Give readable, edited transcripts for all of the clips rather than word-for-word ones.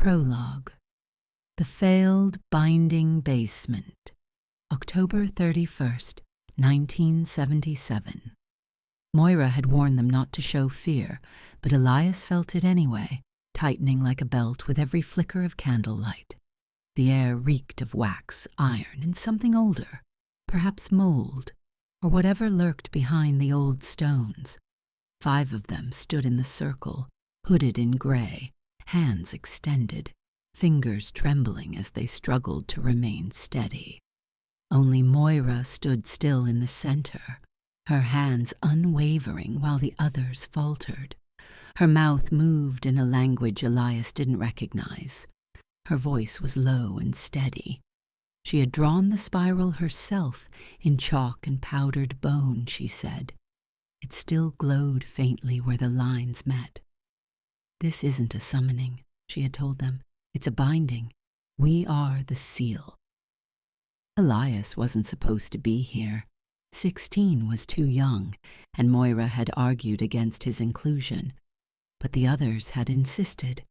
Prologue. The Failed Binding Basement. October 31st, 1977. Moira had warned them not to show fear, but Elias felt it anyway, tightening like a belt with every flicker of candlelight. The air reeked of wax, iron, and something older, perhaps mold, or whatever lurked behind the old stones. 5 of them stood in the circle, hooded in gray, hands extended, fingers trembling as they struggled to remain steady. Only Moira stood still in the center, her hands unwavering while the others faltered. Her mouth moved in a language Elias didn't recognize. Her voice was low and steady. She had drawn the spiral herself in chalk and powdered bone, she said. It still glowed faintly where the lines met. "This isn't a summoning," she had told them. "It's a binding. We are the seal." Elias wasn't supposed to be here. 16 was too young, and Moira had argued against his inclusion. But the others had insisted.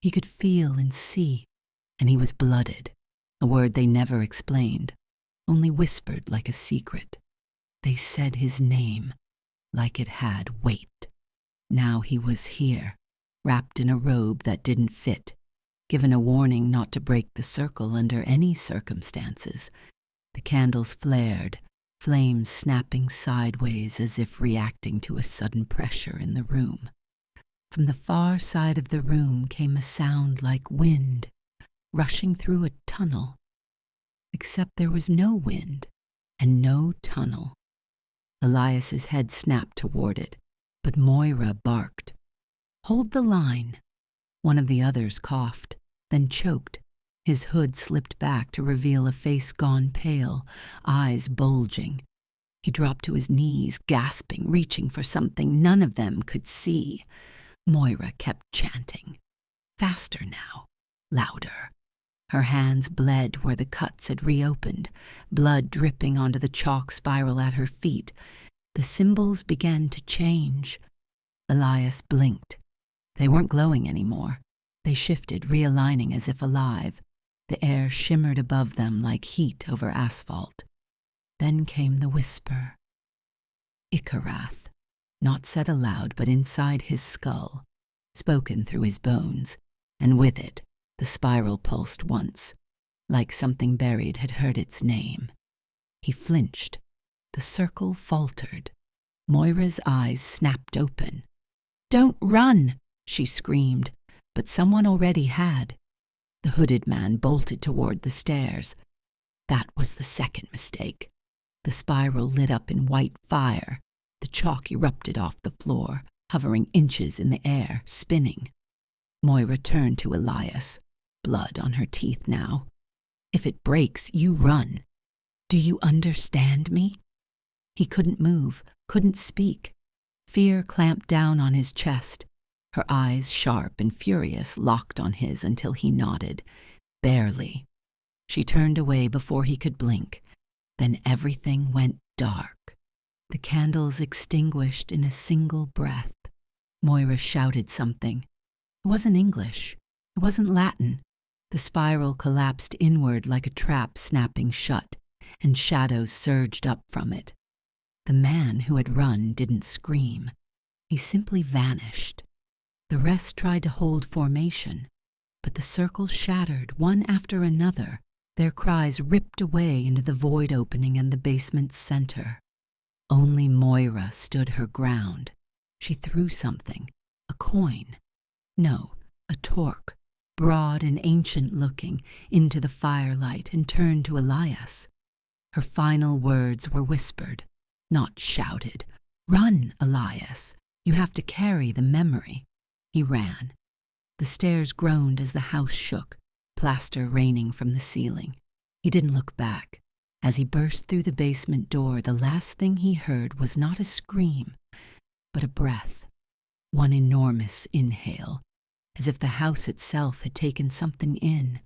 He could feel and see, and he was blooded, a word they never explained, only whispered like a secret. They said his name, like it had weight. Now he was here, wrapped in a robe that didn't fit, given a warning not to break the circle under any circumstances. The candles flared, flames snapping sideways as if reacting to a sudden pressure in the room. From the far side of the room came a sound like wind, rushing through a tunnel. Except there was no wind and no tunnel. Elias's head snapped toward it, but Moira barked. "Hold the line." One of the others coughed, then choked. His hood slipped back to reveal a face gone pale, eyes bulging. He dropped to his knees, gasping, reaching for something none of them could see. Moira kept chanting. Faster now, louder. Her hands bled where the cuts had reopened, blood dripping onto the chalk spiral at her feet. The symbols began to change. Elias blinked. They weren't glowing anymore. They shifted, realigning as if alive. The air shimmered above them like heat over asphalt. Then came the whisper. Ikarath, not said aloud but inside his skull, spoken through his bones, and with it, the spiral pulsed once, like something buried had heard its name. He flinched. The circle faltered. Moira's eyes snapped open. "Don't run!" she screamed, but someone already had. The hooded man bolted toward the stairs. That was the second mistake. The spiral lit up in white fire. The chalk erupted off the floor, hovering inches in the air, spinning. Moira turned to Elias, blood on her teeth now. "If it breaks, you run. Do you understand me?" He couldn't move, couldn't speak. Fear clamped down on his chest. Her eyes, sharp and furious, locked on his until he nodded. Barely. She turned away before he could blink. Then everything went dark. The candles extinguished in a single breath. Moira shouted something. It wasn't English. It wasn't Latin. The spiral collapsed inward like a trap snapping shut, and shadows surged up from it. The man who had run didn't scream. He simply vanished. The rest tried to hold formation, but the circle shattered one after another, their cries ripped away into the void opening in the basement's center. Only Moira stood her ground. She threw something, a coin. No, a torque, broad and ancient-looking, into the firelight and turned to Elias. Her final words were whispered, not shouted. "Run, Elias. You have to carry the memory." He ran. The stairs groaned as the house shook, plaster raining from the ceiling. He didn't look back. As he burst through the basement door, the last thing he heard was not a scream, but a breath. One enormous inhale, as if the house itself had taken something in.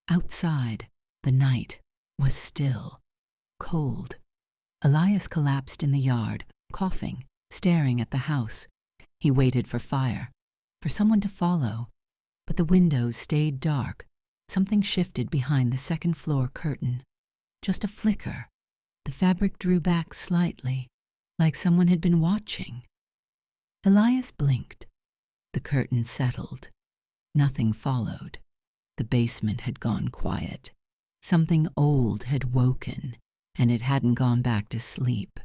Outside, the night was still, cold. Elias collapsed in the yard, coughing, staring at the house. He waited for fire, for someone to follow. but the windows stayed dark. Something shifted behind the second-floor curtain. Just a flicker. The fabric drew back slightly, like someone had been watching. Elias blinked. The curtain settled. Nothing followed. The basement had gone quiet. Something old had woken, and it hadn't gone back to sleep.